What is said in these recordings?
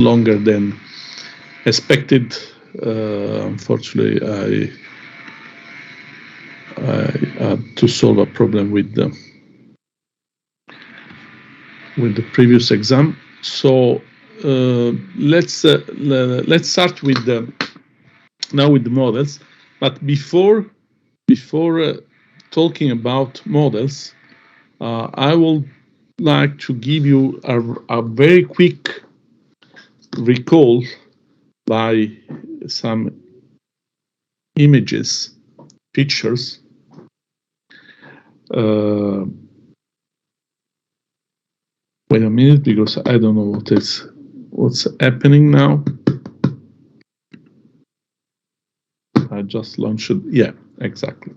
longer than expected. Unfortunately, I had to solve a problem with the previous exam. So let's start with now with the models. But before talking about models, I would like to give you a very quick recall by some images, pictures. Wait a minute, because I don't know what's happening now. I just launched it. Yeah, exactly.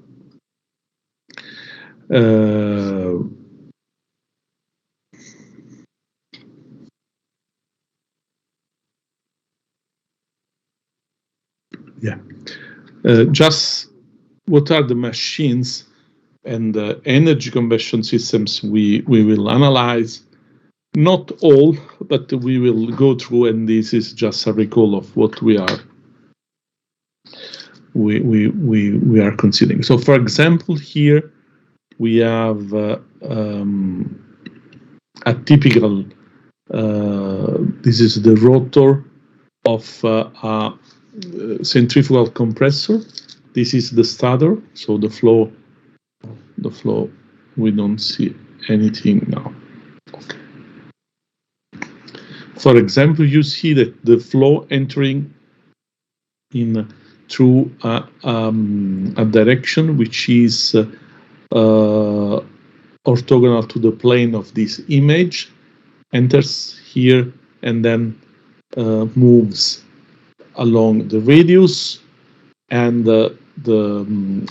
Yeah. Just what are the machines and the energy conversion systems we will analyze? Not all, but we will go through, and this is just a recall of what we are considering. So, for example, here we have a typical. This is the rotor of a centrifugal compressor. This is the stator. So the flow. We don't see anything now. Okay. For example, you see that the flow entering in through a direction which is orthogonal to the plane of this image, enters here and then moves along the radius, and the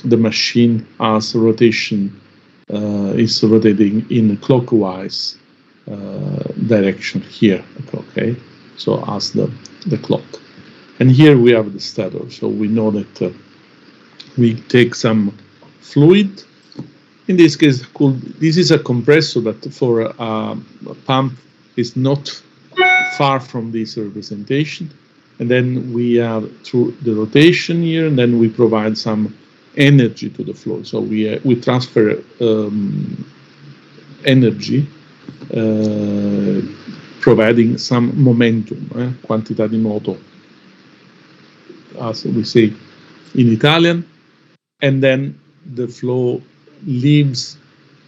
machine as rotation is rotating in clockwise direction here. Okay, so as the clock. And here we have the stator. So we know that we take some fluid. In this case, this is a compressor, but for a pump is not far from this representation. And then we have through the rotation here, and then we provide some energy to the flow. So we transfer energy, providing some momentum, quantità di moto, as we say in Italian, and then the flow leaves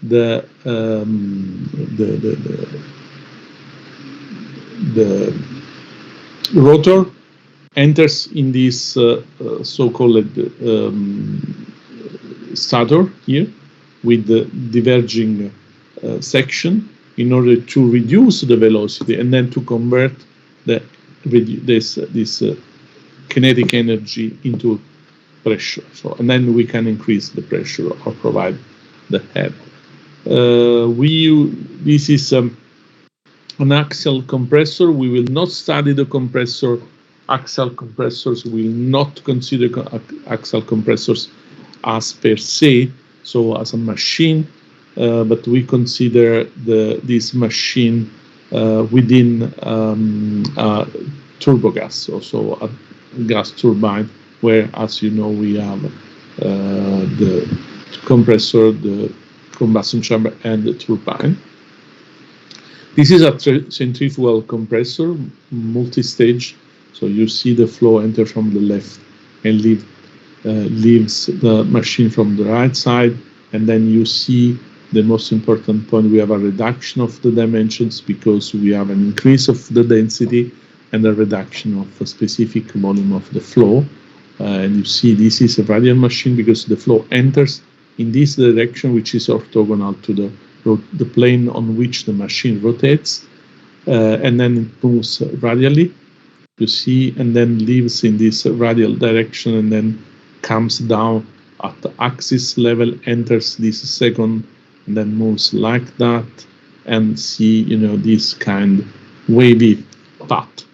the rotor, enters in this so-called stator here with the diverging section in order to reduce the velocity and then to convert this kinetic energy into pressure. So, and then we can increase the pressure or provide the head. This is an axial compressor. We will not study the compressor. Axial compressors, we will not consider axial compressors as per se, so as a machine, but we consider this machine within a turbogas, so a gas turbine, where, as you know, we have the compressor, the combustion chamber, and the turbine. This is a centrifugal compressor, multi-stage. So you see the flow enter from the left and leaves the machine from the right side. And then you see the most important point, we have a reduction of the dimensions because we have an increase of the density and a reduction of a specific volume of the flow. And you see this is a radial machine because the flow enters in this direction, which is orthogonal to the plane on which the machine rotates, and then it moves radially, you see, and then leaves in this radial direction and then comes down at the axis level, enters this second, and then moves like that, and see, you know, this kind wavy path.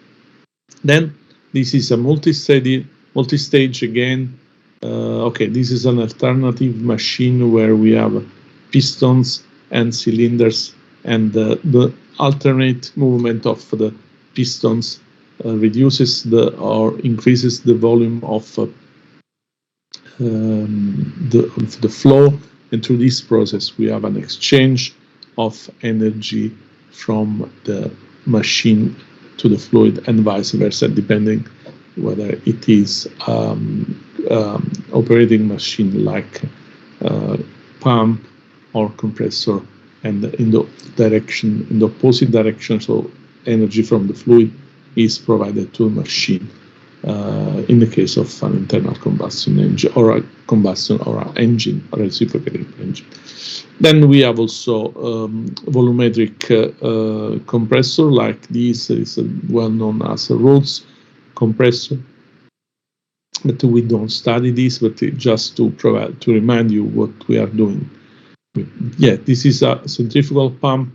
Then this is a multi-stage again. Okay, this is an alternative machine where we have pistons and cylinders, and the alternate movement of the pistons reduces or increases the volume of the flow, and through this process we have an exchange of energy from the machine to the fluid and vice versa, depending whether it is operating machine like pump or compressor, and in the opposite direction, so energy from the fluid is provided to the machine in the case of an internal combustion engine or a combustion or an engine, a reciprocating engine. Then we have also volumetric compressor, like this is well known as a Rolls compressor, but we don't study this, but just to remind you what we are doing. Yeah, this is a centrifugal pump.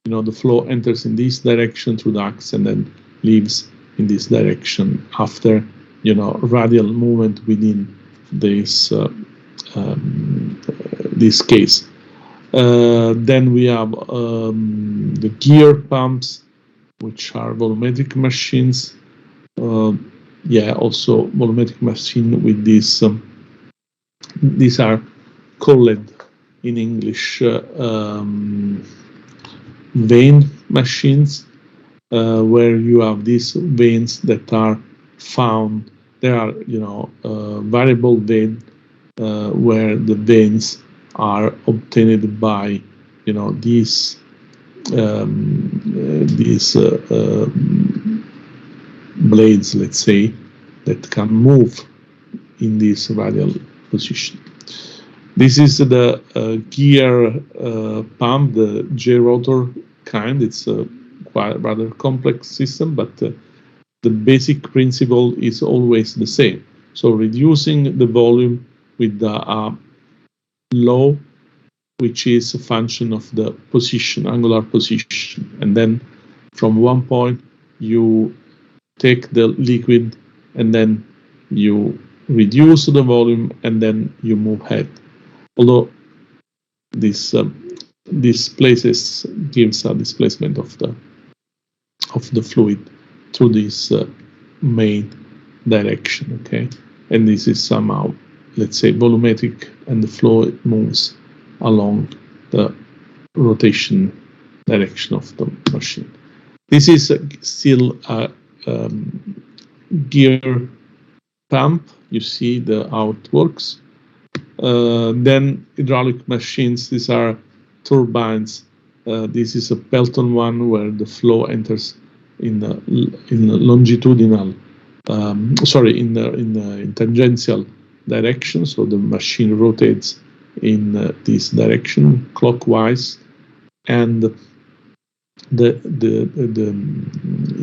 The flow enters in this direction through the axe and then leaves in this direction after radial movement within this this case. Then we have the gear pumps, which are volumetric machines. Also volumetric machine with this. These are called in English vane machines, where you have these veins that are found. There are variable vein where the veins are obtained by these blades, let's say, that can move in this radial position. This is the gear pump, the J-rotor kind. It's a quite rather complex system, but the basic principle is always the same. So reducing the volume with the law, which is a function of the position, angular position, and then from one point you take the liquid and then you reduce the volume and then you move ahead. Although this places gives a displacement of the fluid through this main direction, okay? And this is somehow, let's say, volumetric, and the flow moves along the rotation direction of the machine. This is still a gear pump. You see how it works. Then hydraulic machines, these are turbines. This is a Pelton one where the flow enters in longitudinal, in tangential direction. So the machine rotates in this direction clockwise, and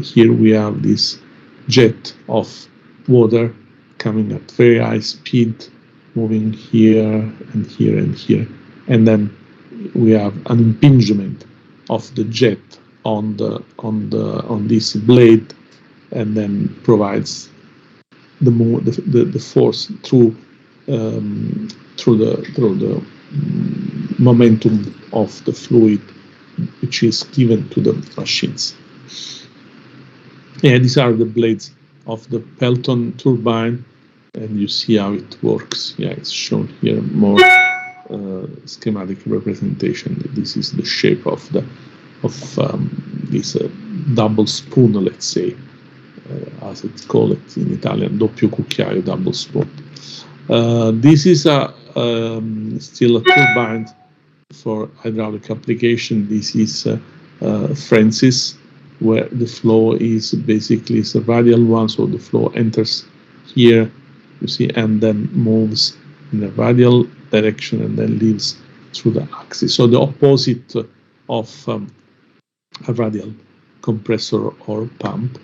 here we have this jet of water coming at very high speed, moving here and here and here, and then we have an impingement of the jet on this blade, and then provides the force through the momentum of the fluid, which is given to the machines. Yeah, these are the blades of the Pelton turbine, and you see how it works. Yeah, it's shown here more schematic representation. This is the shape of this double spoon, let's say, as it's called in Italian, doppio cucchiaio, double spoon. This is still a turbine for hydraulic application. This is Francis, where the flow is basically a radial one, so the flow enters here, you see, and then moves in a radial direction and then leaves through the axis. So the opposite of a radial compressor or pump.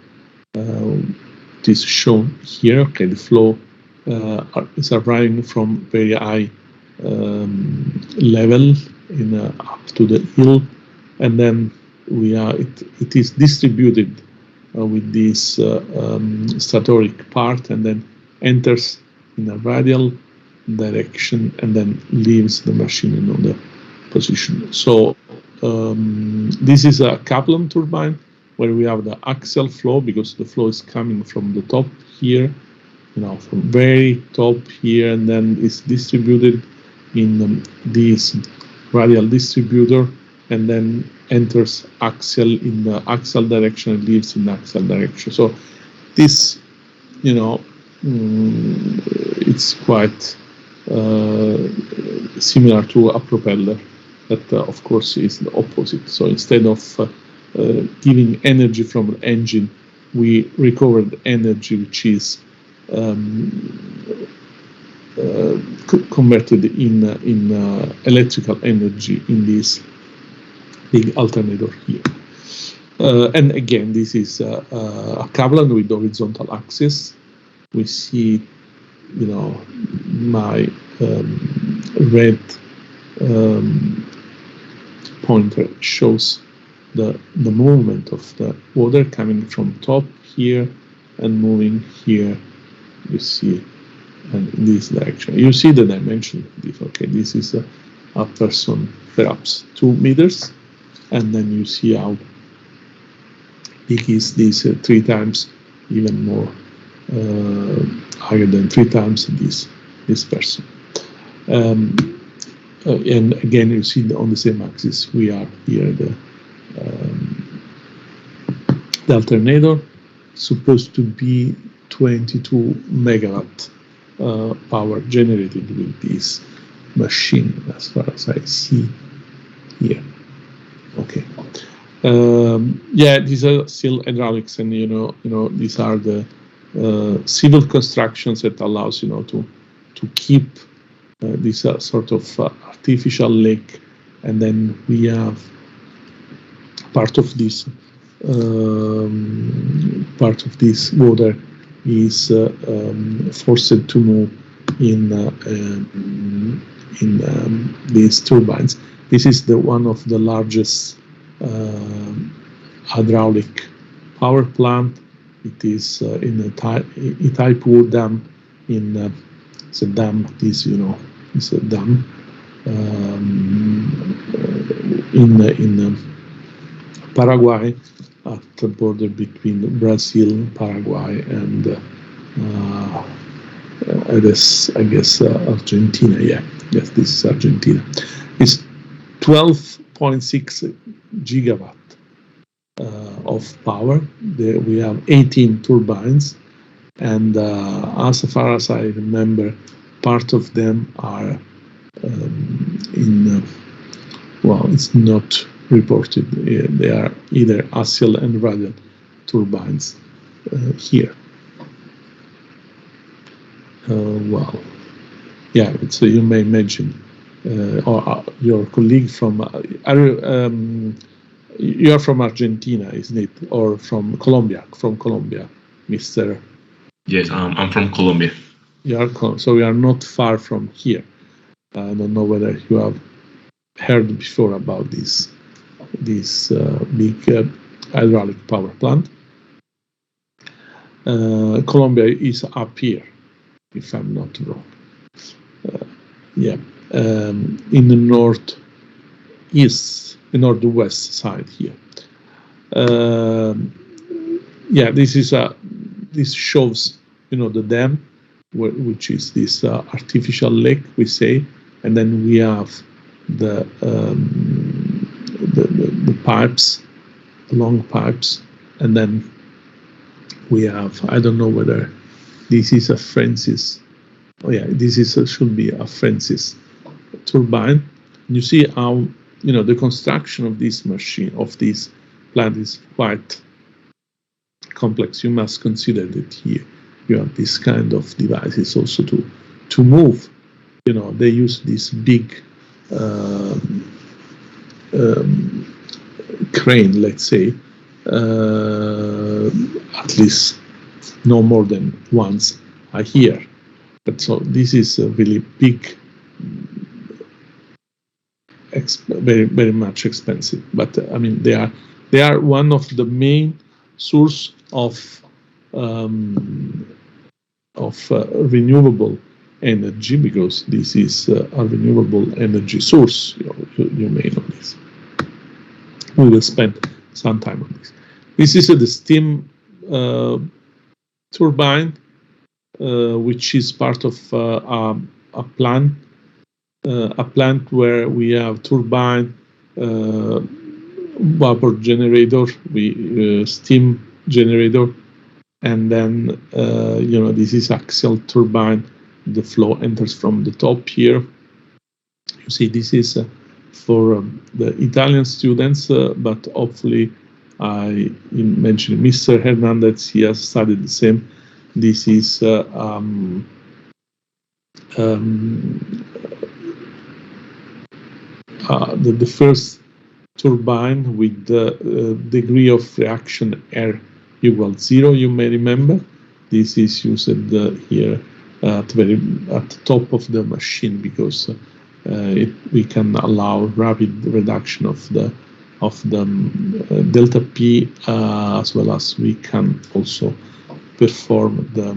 It is shown here. Okay, the flow is arriving from very high level up to the hill, and then it is distributed with this statoric part, and then enters in a radial direction and then leaves the machine in another position. So this is a Kaplan turbine. where we have the axial flow, because the flow is coming from the top here, from very top here, and then it's distributed in this radial distributor, and then enters axial in the axial direction and leaves in the axial direction. So this, it's quite similar to a propeller, that of course is the opposite. So instead of giving energy from the engine, we recovered energy which is converted in electrical energy in this big alternator here. And again, this is a Kaplan with horizontal axis. We see, my red pointer shows the movement of the water coming from top here and moving here. You see, and in this direction. You see the dimension. Okay, this is a person, perhaps 2 meters, and then you see how big is this 3 times, even more higher than 3 times this person. And again, you see on the same axis we are here. The alternator supposed to be 22 megawatt power generated with this machine, as far as I see here. Okay. Yeah, these are still hydraulics, and these are the civil constructions that allows to keep this sort of artificial lake, and then we have part of this water is forced to move in these turbines. This is one of the largest hydraulic power plant. It is in a Itaipu Dam it's a dam. This is a dam in Paraguay, at the border between Brazil, Paraguay, and I guess Argentina. Yeah, yes, this is Argentina. It's 12.6 gigawatt of power. We have 18 turbines, and as far as I remember, part of them are it's not reported. They are either axial and radial turbines here. Yeah, so you may imagine, or your colleague from, you are from Argentina, isn't it? Or from Colombia? From Colombia, Mr. Yes, I'm from Colombia. So we are not far from here. I don't know whether you have heard before about this big hydraulic power plant. Colombia is up here, if I'm not wrong. In the northwest side here. This shows the dam, which is this artificial lake, we say, and then we have the pipes, the long pipes, and then we have, I don't know whether this is a Francis. Oh yeah, this should be a Francis turbine. You see how the construction of this machine, of this plant, is quite complex. You must consider that here you have this kind of devices also to move. They use this big crane, let's say, at least no more than once a year. But so this is a really big, very, very much expensive. But I mean, they are one of the main source of renewable energy, because this is a renewable energy source. You may know this. We will spend some time on this. This is the steam turbine, which is part of a plant where we have turbine, vapor generator, steam generator, and then this is axial turbine. The flow enters from the top here. You see, this is for the Italian students, but hopefully I mentioned Mr. Hernandez. He has studied the same. This is the first turbine with the degree of reaction R equals 0. You may remember this is used here at the top of the machine, because we can allow rapid reduction of the delta P, as well as we can also perform the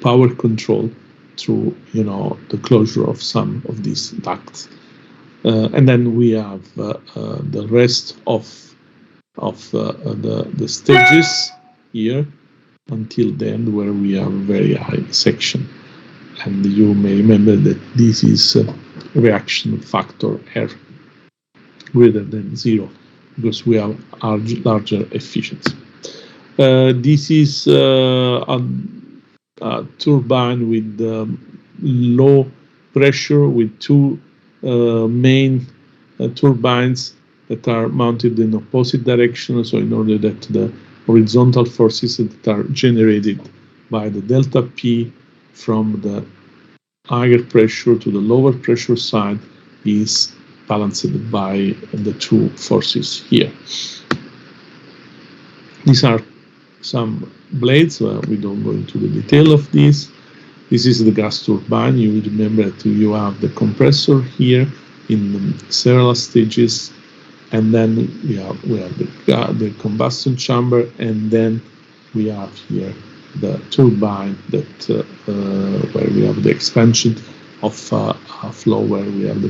power control through the closure of some of these ducts, and then we have the rest of the stages here until the end, where we have very high section. And you may remember that this is reaction factor R greater than 0, because we have larger efficiency. This is a turbine with low pressure, with two main turbines that are mounted in opposite direction. So in order that the horizontal forces that are generated by the delta P from the higher pressure to the lower pressure side is balanced by the two forces here. These are some blades. We don't go into the detail of this. This is the gas turbine. You remember that you have the compressor here in several stages, and then we have the combustion chamber, and then we have here the turbine that where we have the expansion of a flow, where we have the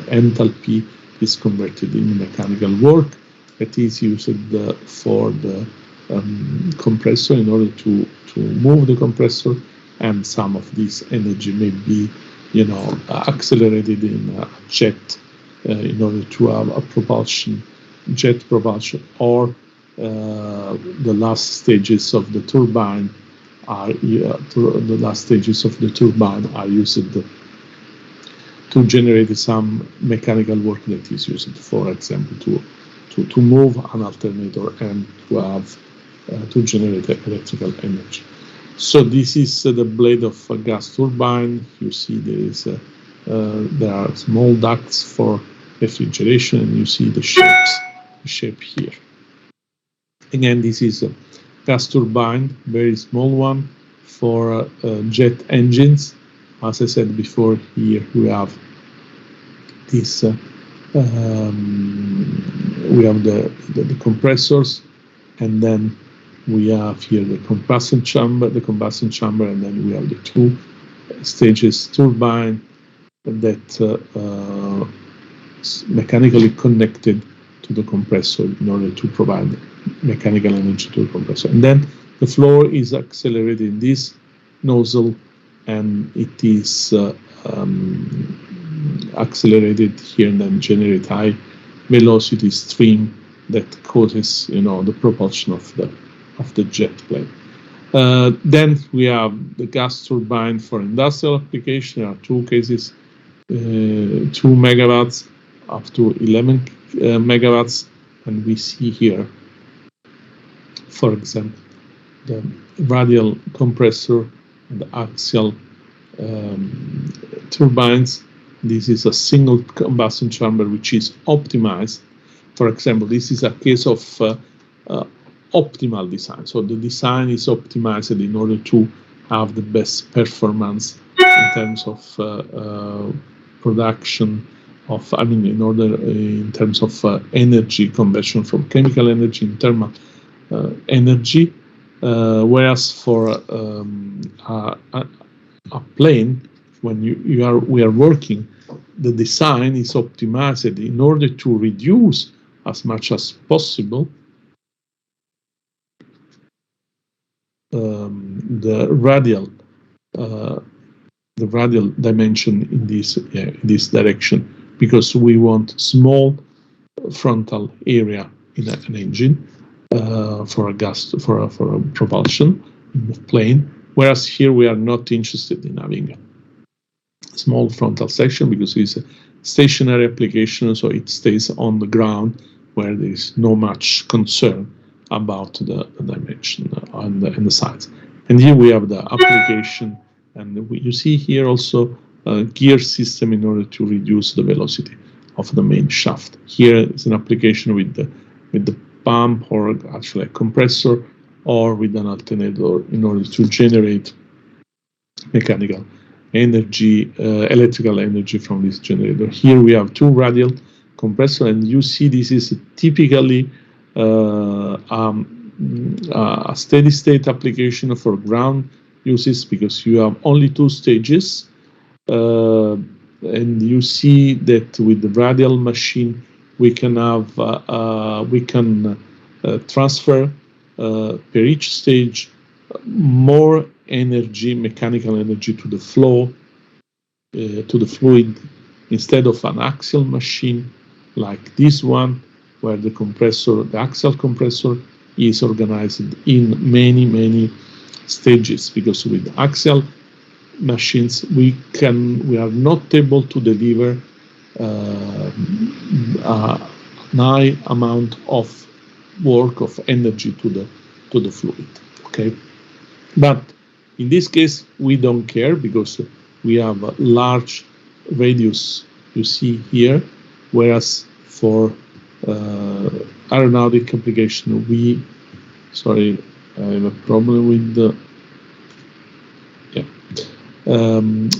enthalpy is converted in mechanical work that is used for the compressor in order to move the compressor, and some of this energy may be accelerated in a jet in order to have a jet propulsion, or the last stages of the turbine are used to generate some mechanical work that is used, for example, to move an alternator and to have to generate electrical energy. So this is the blade of a gas turbine. You see there are small ducts for refrigeration, and you see the shape here. Again, this is a gas turbine, very small one for jet engines. As I said before, here we have this. We have the compressors, and then we have here the combustion chamber, and then we have the two stages turbine that mechanically connected to the compressor in order to provide mechanical energy to the compressor. And then the flow is accelerated in this nozzle, and it is accelerated here, and then generate high velocity stream that causes the propulsion of the jet plane. Then we have the gas turbine for industrial application. There are two cases, 2 megawatts up to 11 megawatts, and we see here, for example, the radial compressor and the axial turbines. This is a single combustion chamber which is optimized. For example, this is a case of optimal design. So the design is optimized in order to have the best performance in terms of production of, in terms of energy conversion from chemical energy in thermal energy, whereas for a plane, when we are working, the design is optimized in order to reduce as much as possible the radial dimension in this direction, because we want small frontal area in an engine for a propulsion plane, whereas here we are not interested in having a small frontal section because it's a stationary application, so it stays on the ground where there is no much concern about the dimension and the size. And here we have the application, and you see here also a gear system in order to reduce the velocity of the main shaft. Here is an application with the pump, or actually a compressor, or with an alternator in order to generate mechanical energy, electrical energy from this generator. Here we have two radial compressor, and you see this is typically a steady state application for ground uses, because you have only two stages, and you see that with the radial machine we can have transfer per each stage more energy, mechanical energy, to the flow, to the fluid, instead of an axial machine like this one, where the axial compressor is organized in many stages, because with axial machines we are not able to deliver a high amount of work, of energy to the fluid. Okay, but in this case we don't care, because we have a large radius, you see here, whereas for aeronautic application sorry, I have a problem with the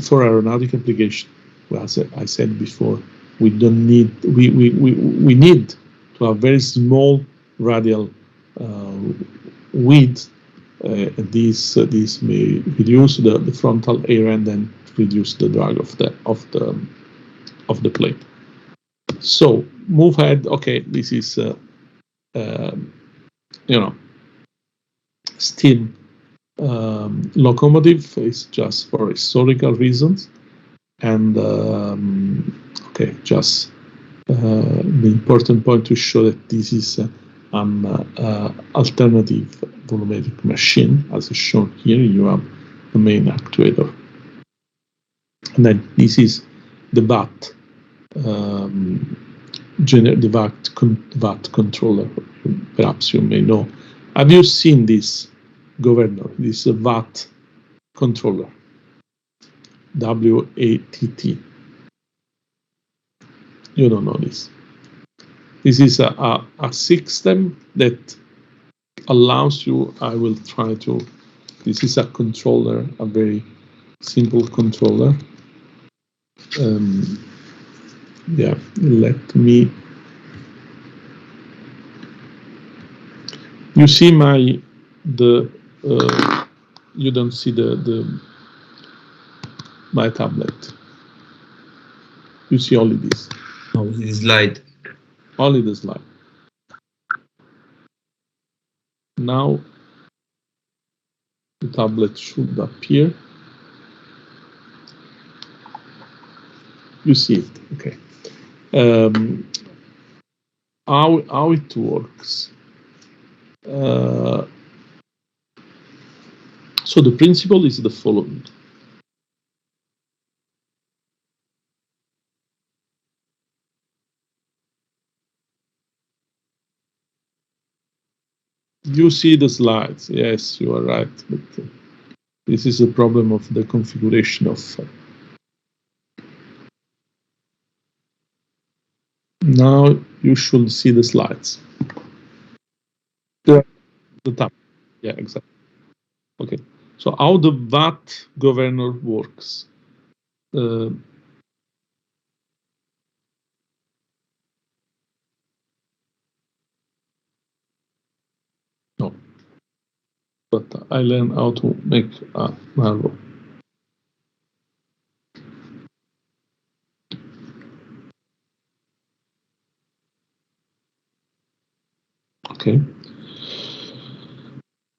for aeronautic application, as I said before, we don't need we need to have very small radial width. This may reduce the frontal area and then reduce the drag of the plate. So move ahead. Okay, this is steam locomotive. Is just for historical reasons, and okay, just the important point to show that this is an alternative volumetric machine, as is shown here. You have the main actuator, and then this is the VAT, the VAT controller. Perhaps you may know. Have you seen this governor? This VAT controller, WATT. You don't know this. This is a system that allows you. I will try to. This is a controller, a very simple controller. Yeah, let me. You see you don't see my tablet. You see only this. Oh, the slide. Only the slide. Now the tablet should appear. You see it, okay. How it works. So the principle is the following. You see the slides. Yes, you are right. But this is a problem of the configuration of. Now you should see the slides. The tab. Yeah, exactly. Okay. So how the VAT governor works. No, but I learned how to make a Marvel.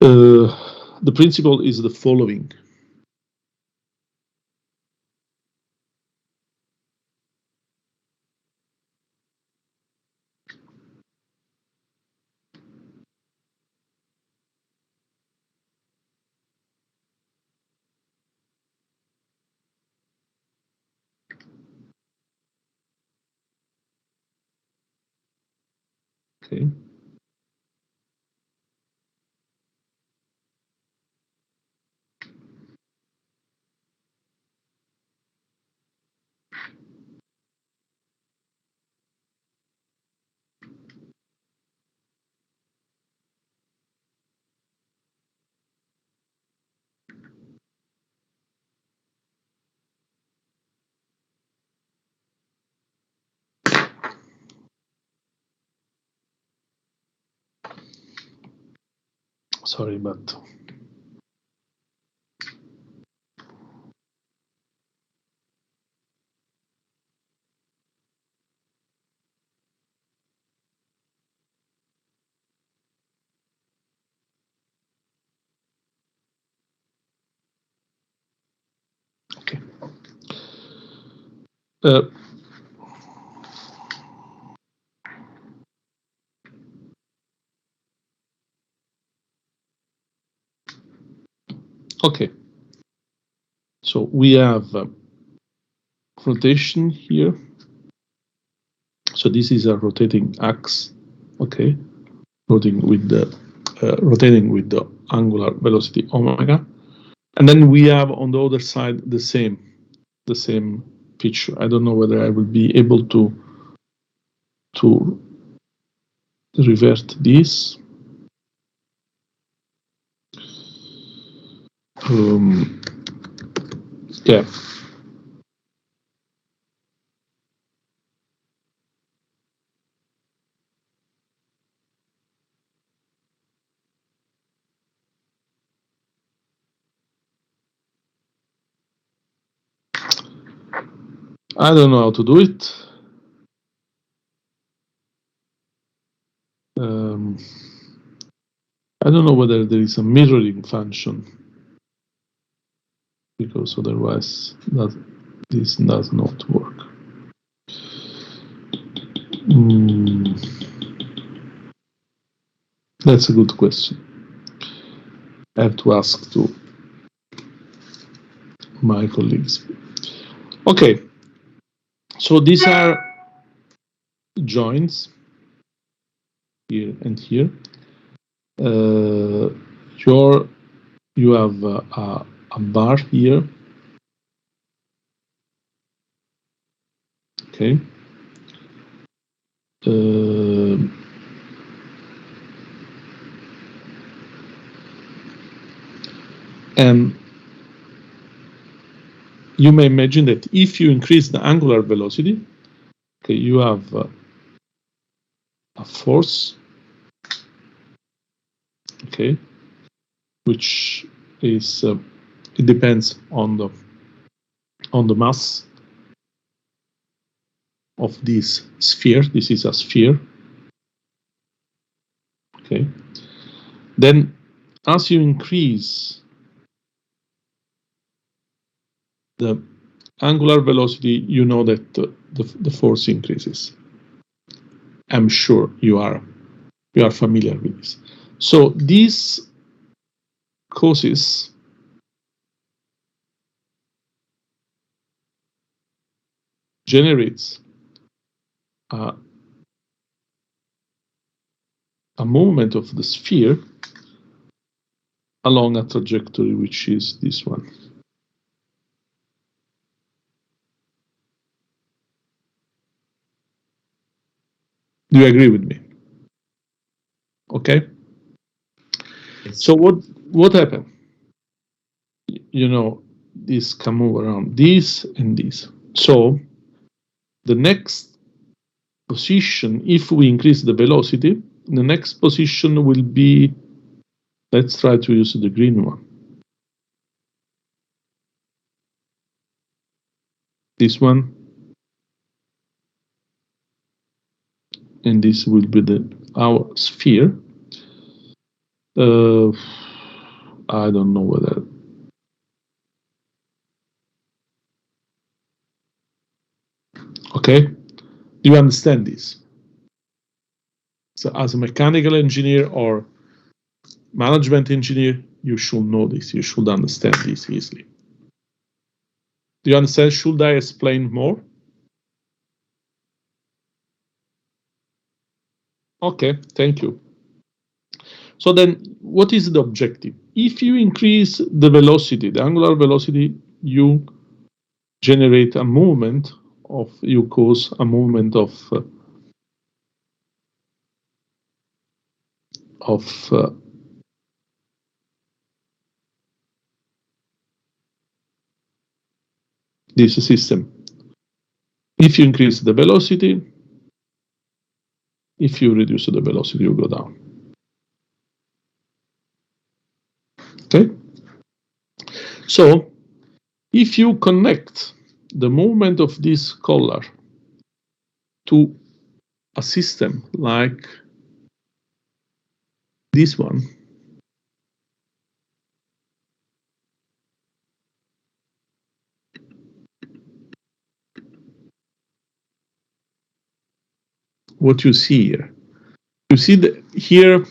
The principle is the following. Okay. Sorry, but okay. Okay. So we have rotation here. So this is a rotating axe. Okay, rotating with the angular velocity omega, and then we have on the other side the same picture. I don't know whether I will be able to revert this. Yeah. I don't know how to do it. I don't know whether there is a mirroring function, because otherwise this does not work. That's a good question. I have to ask to my colleagues. Okay, so these are joints here and here. You have a bar here. Okay. And you may imagine that if you increase the angular velocity, okay, you have a force, okay, which is it depends on the mass of this sphere. This is a sphere, okay. Then, as you increase the angular velocity, you know that the force increases. I'm sure you are familiar with this. So this causes generates a movement of the sphere along a trajectory which is this one. Do you agree with me? Okay. Yes. So what happened? You know, this can move around this and this. So the next position, if we increase the velocity, the next position will be, let's try to use the green one. This one. And this will be our sphere. I don't know whether. Okay, do you understand this? So as a mechanical engineer or management engineer, you should know this. You should understand this easily. Do you understand? Should I explain more? Okay, thank you. So then, what is the objective? If you increase the velocity, the angular velocity, you generate a movement of, you cause a movement of this system. If you increase the velocity, if you reduce the velocity, you go down. Okay? So, if you connect the movement of this collar to a system like this one, what you see here, you see here,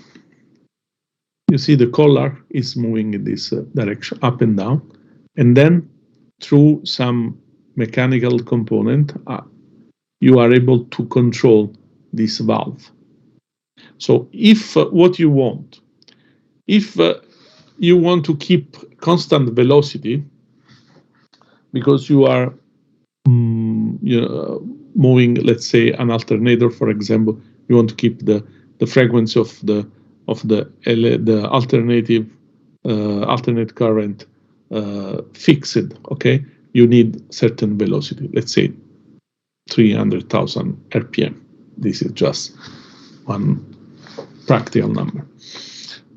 you see the collar is moving in this direction, up and down, and then through some mechanical component, you are able to control this valve. So if what you want, if you want to keep constant velocity because you are moving, let's say, an alternator, for example, you want to keep the frequency of the alternative alternate current fixed. Okay, you need certain velocity, let's say 300,000 RPM. This is just one practical number.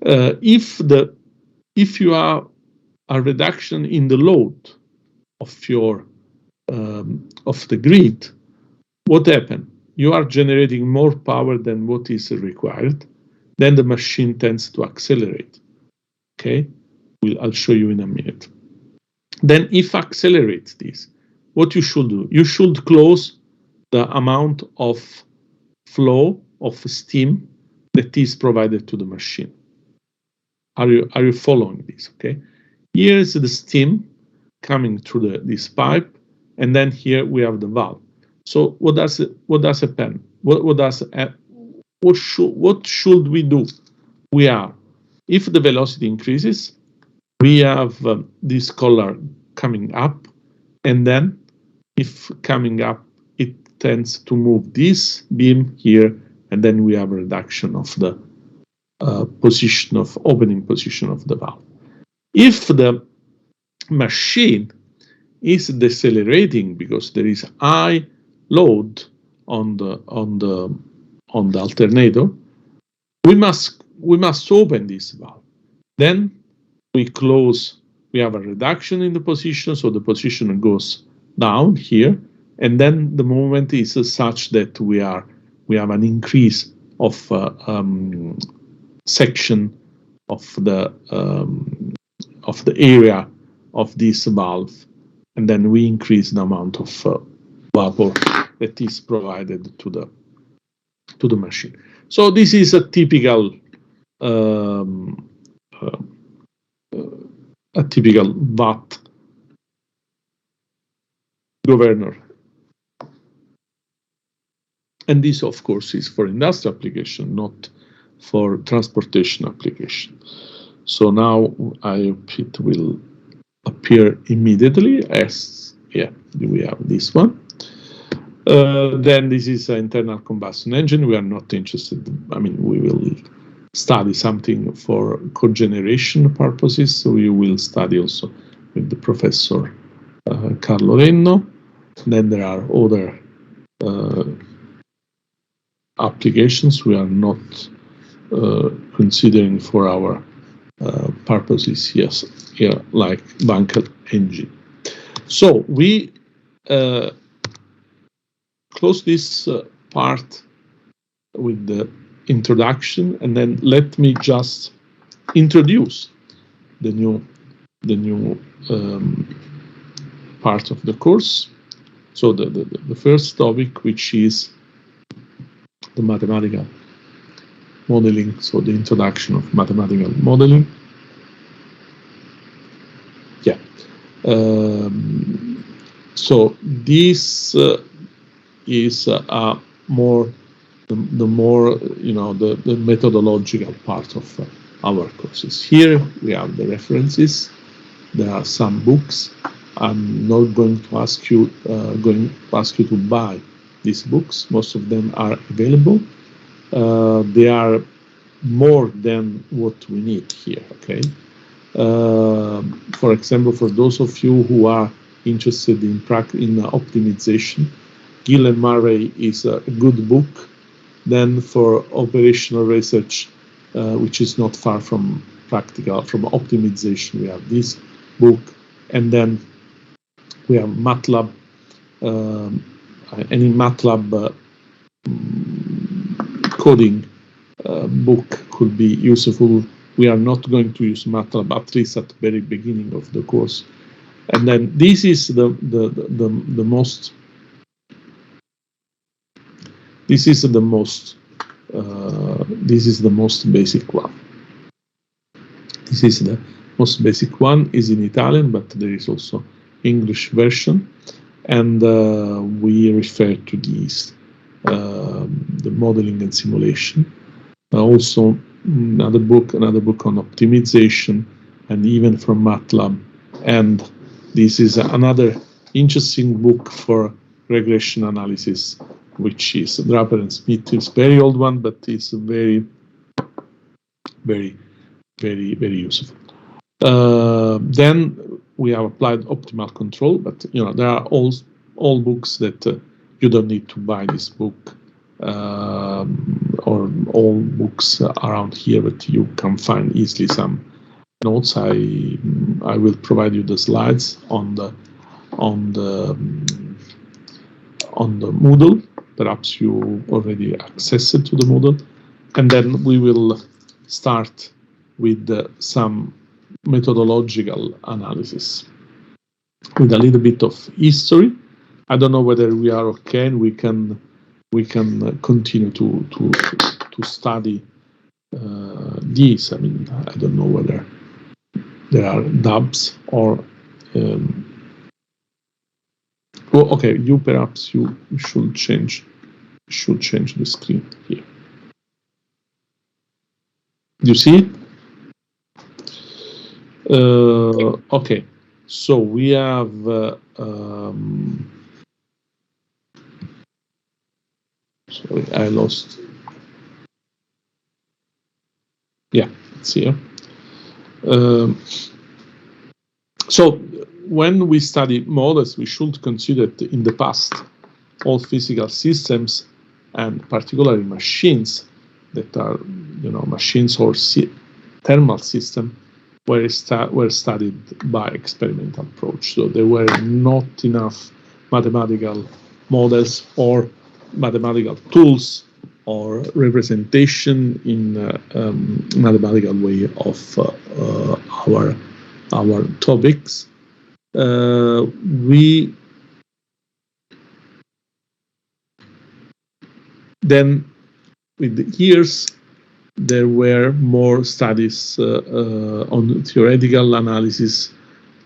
If you have a reduction in the load of your of the grid, what happens? You are generating more power than what is required. Then the machine tends to accelerate. Okay, I'll show you in a minute. Then, if accelerates this, what you should do? You should close the amount of flow of steam that is provided to the machine. Are you following this? Okay. Here is the steam coming through this pipe, and then here we have the valve. So what does happen? What should we do? We are, if the velocity increases, we have this collar coming up, and then if coming up, it tends to move this beam here, and then we have a reduction of the opening position of the valve. If the machine is decelerating because there is high load on the alternator, we must open this valve. Then we close. We have a reduction in the position, so the position goes down here, and then the movement is such that we have an increase of section of the area of this valve, and then we increase the amount of vapor that is provided to the machine. So this is a typical watt governor, and this of course is for industrial application, not for transportation application. So now I hope it will appear immediately as, yeah, we have this one. Then this is an internal combustion engine. We are not interested. I mean, we will study something for cogeneration purposes. So you will study also with the professor Carlo Renno. Then there are other applications we are not considering for our purposes. Yes, here like bunker engine. So we close this part with the introduction, and then let me just introduce the new part of the course. So the first topic, which is the mathematical modeling, so the introduction of mathematical modeling. Yeah. So this is more the more the methodological part of our courses. Here we have the references. There are some books. I'm not going to ask you to buy these books. Most of them are available. They are more than what we need here. Okay. For example, for those of you who are interested in optimization, Gill and Murray is a good book. Then for operational research, which is not far from practical, from optimization, we have this book, and then we have MATLAB. Any MATLAB coding book could be useful. We are not going to use MATLAB, at least at the very beginning of the course. And then this is the most. This is the most. This is the most basic one. This is the most basic one. Is in Italian, but there is also English version, and we refer to these the modeling and simulation. Also another book on optimization, and even from MATLAB. And this is another interesting book for regression analysis, which is Draper and Smith. It's a very old one, but it's very, very, very, very useful. Then we have applied optimal control, but there are all books that you don't need to buy this book, or all books around here, but you can find easily some notes. I will provide you the slides on the Moodle. Perhaps you already accessed to the Moodle, and then we will start with some methodological analysis with a little bit of history. I don't know whether we are okay, and we can continue to study these. I mean, I don't know whether there are dubs or. Oh, okay. Perhaps you should change the screen here. You see it? Okay. So we have. Sorry, I lost. Yeah, it's here. So when we study models, we should consider that in the past, all physical systems, and particularly machines that are, machines or thermal system, were studied by experimental approach. So there were not enough mathematical models or mathematical tools or representation in mathematical way of our topics. Then with the years, there were more studies on theoretical analysis,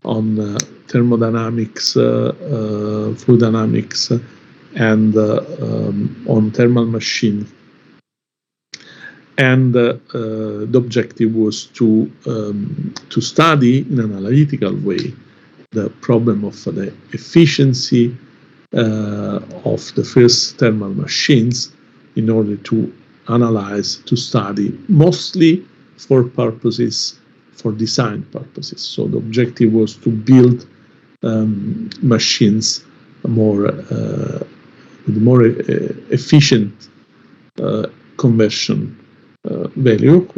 on thermodynamics, fluid dynamics, and on thermal machine. And the objective was to study in an analytical way the problem of the efficiency of the first thermal machines in order to analyze, to study, mostly for design purposes. So the objective was to build machines with more efficient conversion value.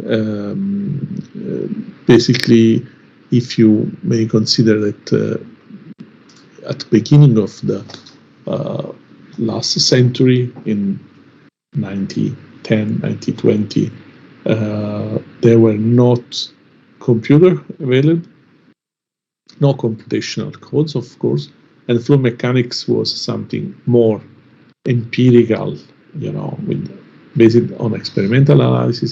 Basically, if you may consider that at the beginning of the last century, in 1910, 1920, there were not computer available, no computational codes, of course, and fluid mechanics was something more empirical, based on experimental analysis,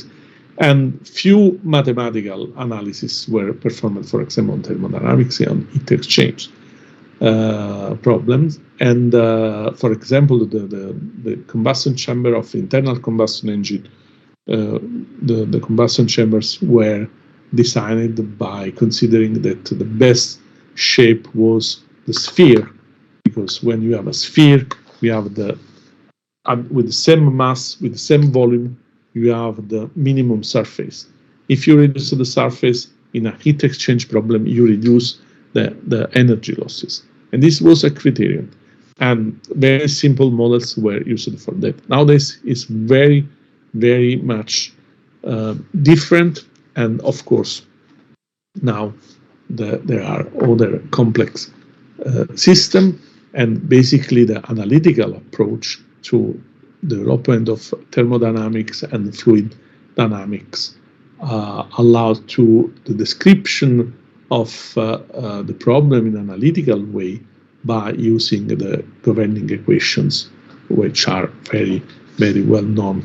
and few mathematical analyses were performed, for example, on thermodynamics and heat exchange problems. And for example, the combustion chamber of internal combustion engine, the combustion chambers were designed by considering that the best shape was the sphere, because when you have a sphere, we have with the same mass, with the same volume, you have the minimum surface. If you reduce the surface in a heat exchange problem, you reduce the energy losses. And this was a criterion. And very simple models were used for that. Nowadays, it's very, very much different. And of course, now there are other complex systems, and basically the analytical approach to the development of thermodynamics and fluid dynamics allowed to the description of the problem in an analytical way by using the governing equations, which are very, very well known,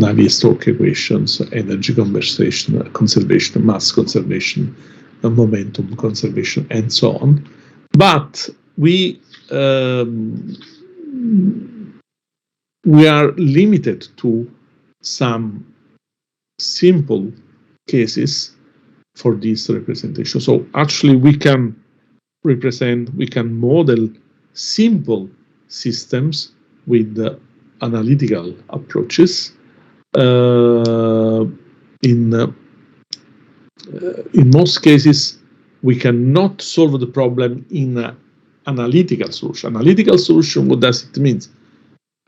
Navier-Stokes equations, energy conservation, mass conservation, momentum conservation, and so on. But we are limited to some simple cases for this representation. So actually we can model simple systems with the analytical approaches. In most cases, we cannot solve the problem in an analytical solution. Analytical solution, what does it mean?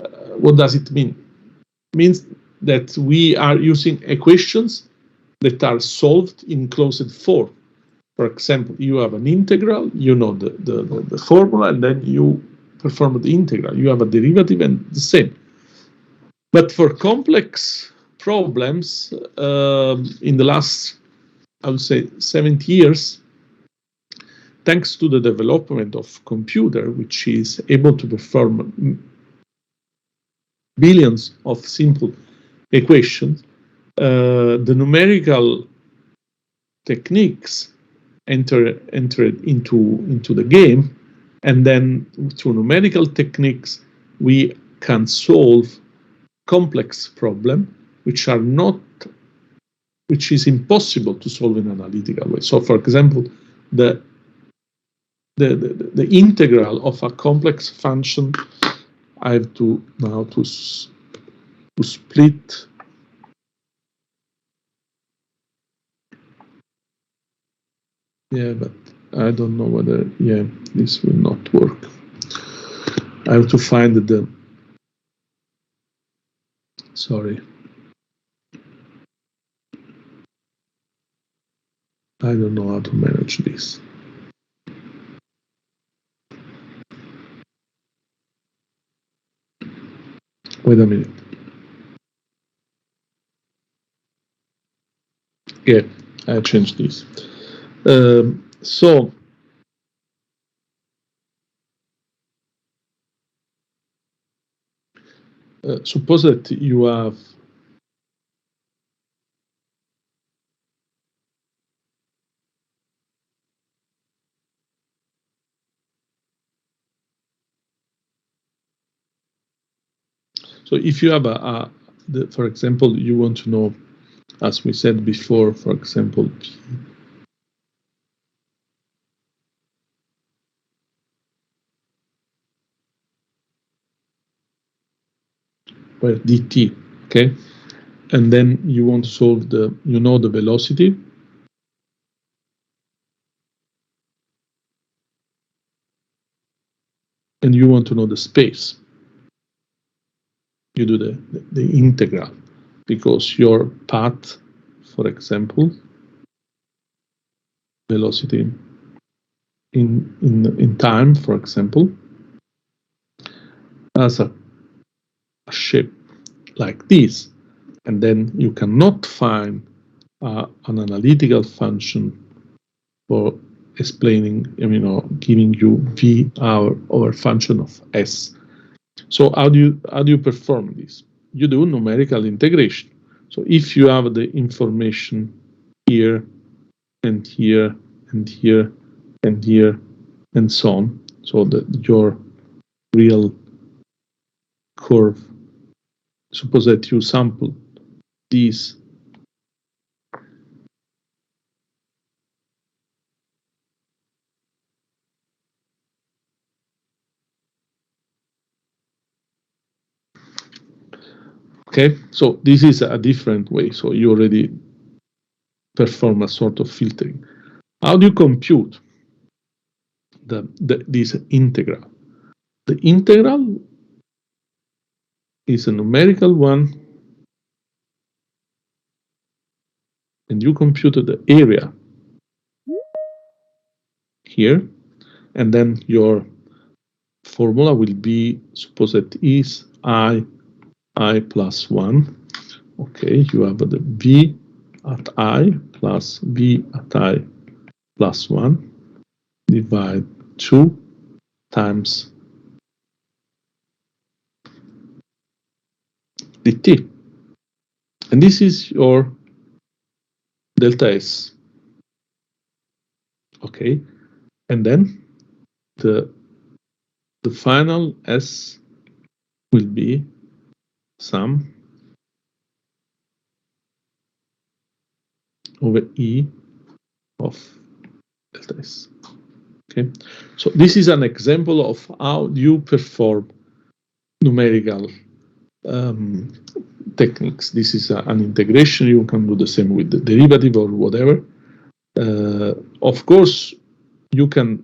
It means that we are using equations that are solved in closed form. For example, you have an integral, you know the formula, and then you perform the integral. You have a derivative and the same. But for complex problems, in the last, I would say, 70 years, thanks to the development of computer, which is able to perform billions of simple equations, the numerical techniques entered into the game, and then through numerical techniques we can solve complex problems which is impossible to solve in an analytical way. So, for example, the integral of a complex function, I have to now to split. Yeah, but I don't know whether, this will not work. I have to find sorry. I don't know how to manage this. Wait a minute. Yeah, I changed this. So suppose that you have so if you have for example, you want to know, as we said before, for example, where dt, okay, and then you want to solve the velocity, and you want to know the space. You do the integral, because your path, for example, velocity in time, for example, has a shape like this, and then you cannot find an analytical function for explaining, giving you v over function of s. So how do you perform this? You do numerical integration. So if you have the information here and here and here and here and so on, so that your real curve, suppose that you sample these okay, so this is a different way. So you already perform a sort of filtering. How do you compute this integral? The integral is a numerical one, and you compute the area here, and then your formula will be, suppose that is I plus 1. Okay, you have the v at I plus v at I plus 1 divide 2 times dt. And this is your delta S. Okay, and then the final S will be sum over E of delta S. Okay, so this is an example of how you perform numerical techniques. This is an integration. You can do the same with the derivative or whatever. Of course, you can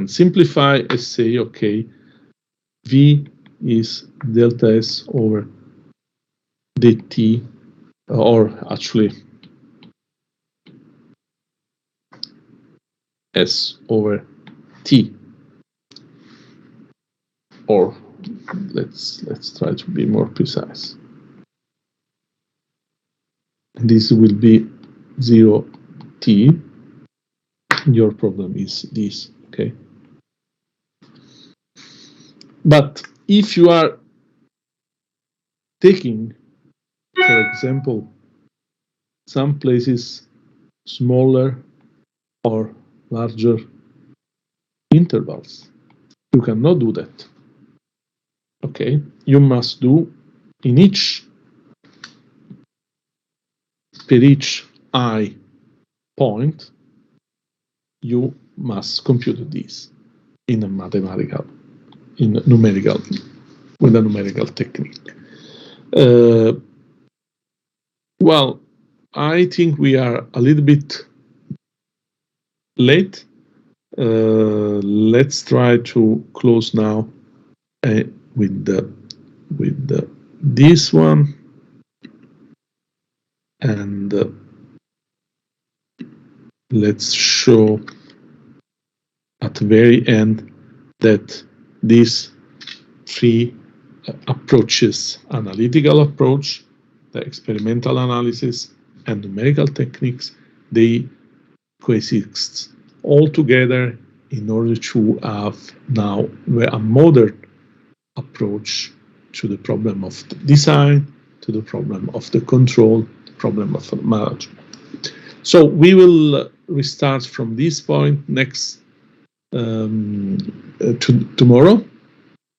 simplify and say, okay, V is delta S over dt, or actually S over t, or let's try to be more precise. This will be 0t. Your problem is this, okay? But if you are taking, for example, some places smaller or larger intervals, you cannot do that. Okay, you must do in each, per each I point, you must compute this in a numerical, with a numerical technique. Well, I think we are a little bit late. Let's try to close now with this one, and let's show at the very end that these three approaches, analytical approach, the experimental analysis, and numerical techniques, they coexist all together in order to have now a modern approach to the problem of the design, to the problem of the control, the problem of the management. So we will restart from this point next tomorrow.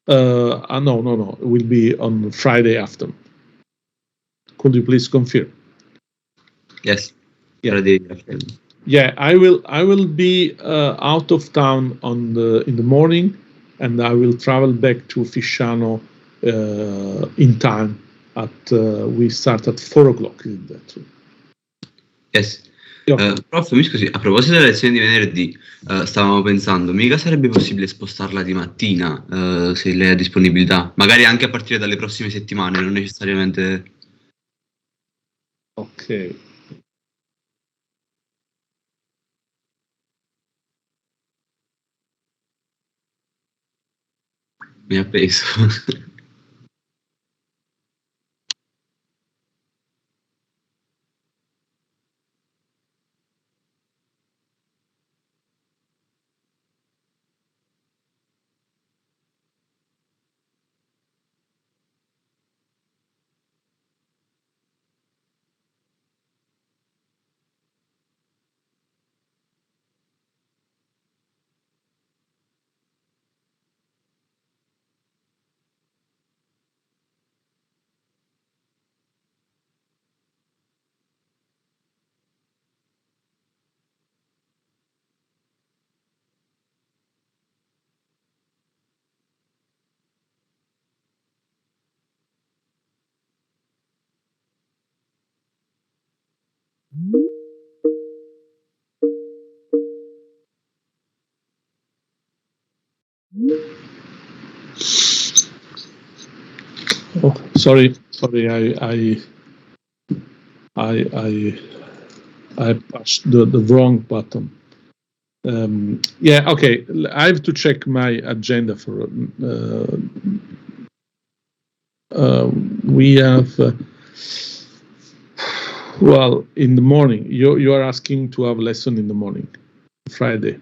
No, it will be on Friday afternoon. Could you please confirm? Yes. Yeah. Friday afternoon. Yeah, I will be out of town in the morning, and I will travel back to Fisciano in time. We start at 4 o'clock. Is that true? Yes. Yeah. Prof, mi scusi, a proposito della lezione di venerdì, stavamo pensando, mica sarebbe possibile spostarla di mattina, se lei ha disponibilità, magari anche a partire dalle prossime settimane, non necessariamente... Ok. Mi ha preso. Sorry, I pushed the wrong button. Yeah, okay. I have to check my agenda for. We have. Well, in the morning. You are asking to have a lesson in the morning, Friday.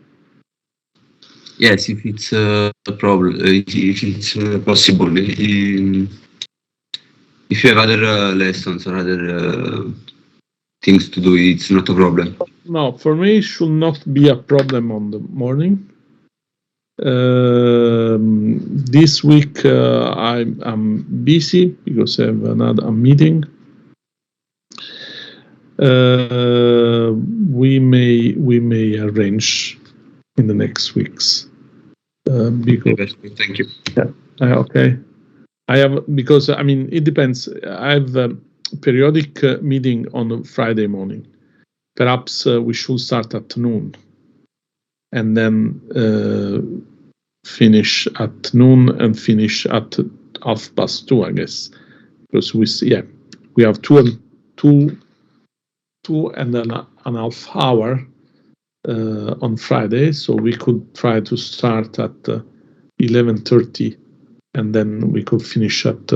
Yes, if it's a problem, if it's possible. If you have other lessons or other things to do, it's not a problem. No, for me, it should not be a problem on the morning. This week I'm busy because I have another meeting. We may arrange in the next weeks. Because thank you. Yeah. Okay. I have, because I mean it depends. I have a periodic meeting on a Friday morning. Perhaps we should start at noon, and then finish at noon and finish at 2:30, I guess, because we have two and a half hour on Friday, so we could try to start at 11:30, and then we could finish at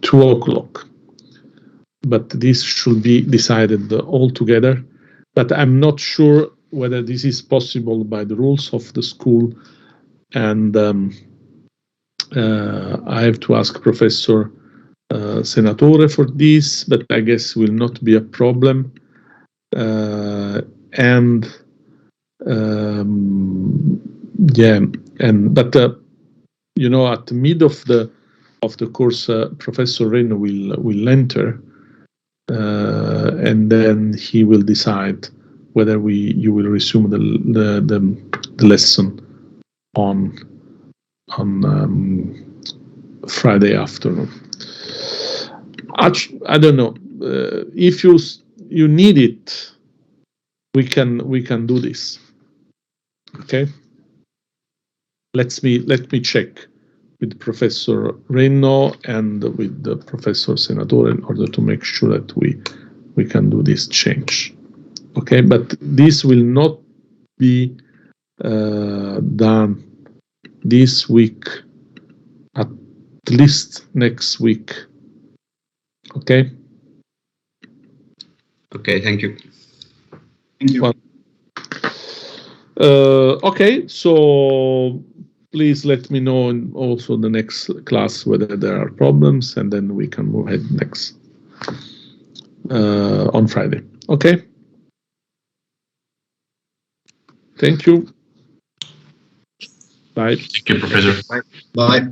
2:00. But this should be decided all together. But I'm not sure whether this is possible by the rules of the school, and I have to ask Professor Senatore for this, but I guess will not be a problem. But you know, at the mid of the course, Professor Reno will enter, and then he will decide whether you will resume the lesson on Friday afternoon. I don't know if you need it. We can do this. Okay. Let me check with Professor Reno and with the Professor Senatore in order to make sure that we can do this change. Okay, but this will not be done this week, at least next week. Okay. Okay, thank you. Thank you. Well, okay, so please let me know in also the next class whether there are problems, and then we can move ahead next on Friday. Okay. Thank you. Bye. Thank you, Professor. Bye.